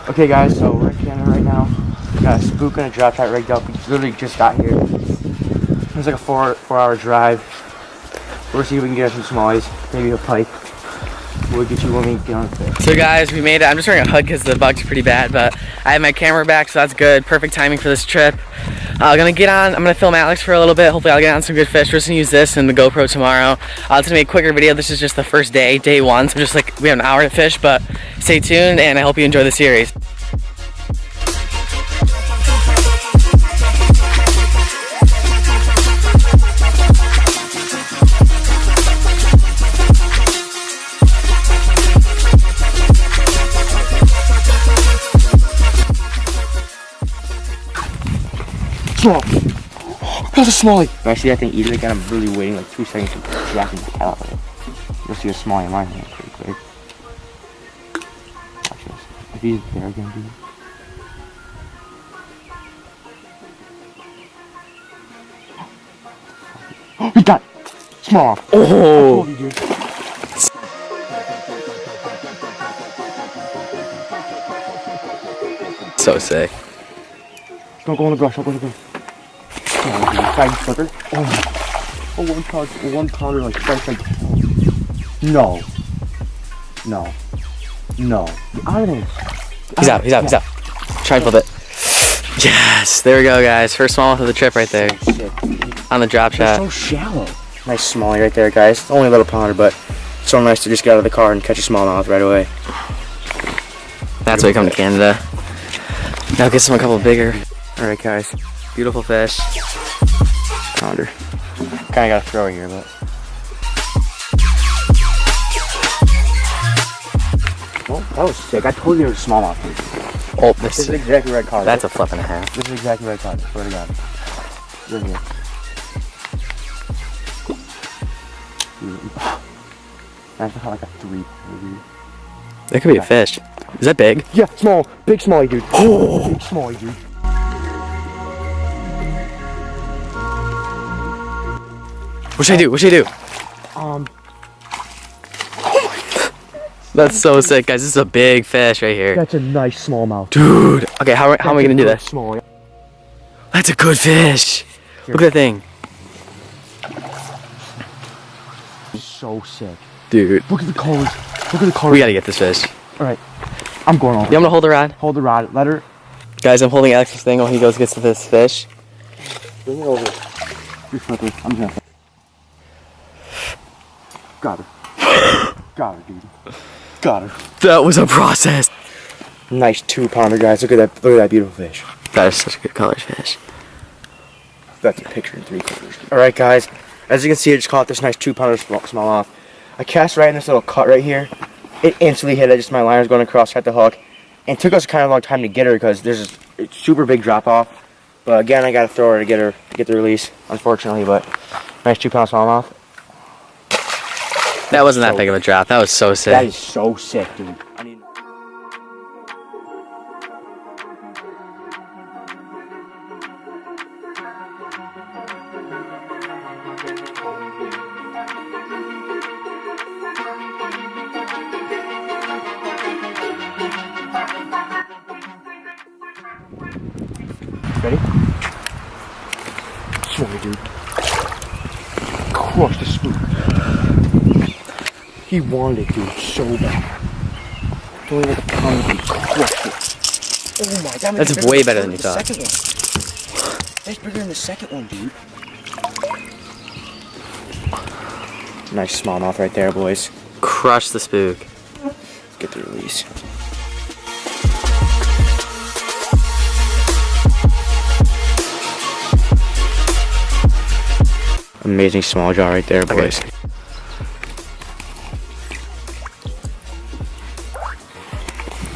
Okay guys, so we're at Canada right now. Got a spook and a drop shot rigged up. We literally just got here. It was like a four-hour drive. We'll see if we can get some smallies, maybe a pike. We'll get you when we get on the fish. So guys, we made it. I'm just wearing a hood because the bugs are pretty bad, but I have my camera back, so that's good. Perfect timing for this trip. I'm gonna film Alex for a little bit. Hopefully I'll get on some good fish. We're just gonna use this and the GoPro tomorrow. It's gonna be a quicker video. This is just the first day, day one. So just like, we have an hour to fish, but stay tuned and I hope you enjoy the series. Small. That's a smallie. When I see that thing eat it again, I'm really waiting like 2 seconds to jack the hell out of it. You'll see a smallie in my hand pretty quick. Watch this. If he's there again, dude. He got it. Small. Oh. I told you, dude. So sick. Don't go in the brush. Don't go in the brush. Sucker. Oh, 1 pounder like fresh like no. Get out of there. He's out. Try and flip it. Yes, there we go guys. First smallmouth of the trip right there. On the drop shot. So shallow. Nice smallie right there, guys. Only a little pounder, but so nice to just get out of the car and catch a smallmouth right away. That's why you come to Canada. Now get a couple bigger. Alright guys. Beautiful fish. Pounder. Kinda gotta throw it here, but. Oh, that was sick. I told you it was a smallmouth. Oh, This is exactly right card. That's a flip and a half. This is exactly right card. Swear to God. Right here. That's like a 3. That could be a fish. Is that big? Yeah, small. Big smallie, dude. Oh, big smallie, dude. What should I do? That's so sick, guys. This is a big fish right here. That's a nice smallmouth. Dude. Okay, how am I gonna do this? Small. That's a good fish. Look at that thing. So sick. Dude. Look at the colors. Look at the colors. We gotta get this fish. Alright. I'm going over. Yeah, I'm gonna hold the rod. Hold the rod. Let her. Guys, I'm holding Alex's thing while he goes gets to this fish. Bring it over. I'm gonna. Got her. Got her, dude. Got her. That was a process. Nice 2 pounder, guys. Look at that. Look at that beautiful fish. That is such a good color fish. That's a picture in 3/4. Alright, guys. As you can see, I just caught this nice 2 pounder smallmouth. I cast right in this little cut right here. It instantly hit it. Just my line was going across at the hook. And it took us kind of a long time to get her because there's this super big drop off. But again, I gotta throw her to get the release, unfortunately. But nice 2 pound smallmouth. That wasn't that big of a drop. That was so sick. That is so sick, dude. I mean, ready? Sorry, dude. Crush the spook. He wanted it, dude, so bad. Don't even like a pound, he crushed it. Oh my God. That's way better than you thought. Second one. That's bigger than the second one, dude. Nice smallmouth right there, boys. Crush the spook. Get the release. Amazing small jaw right there, boys. Okay.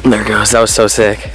There it goes. That was so sick.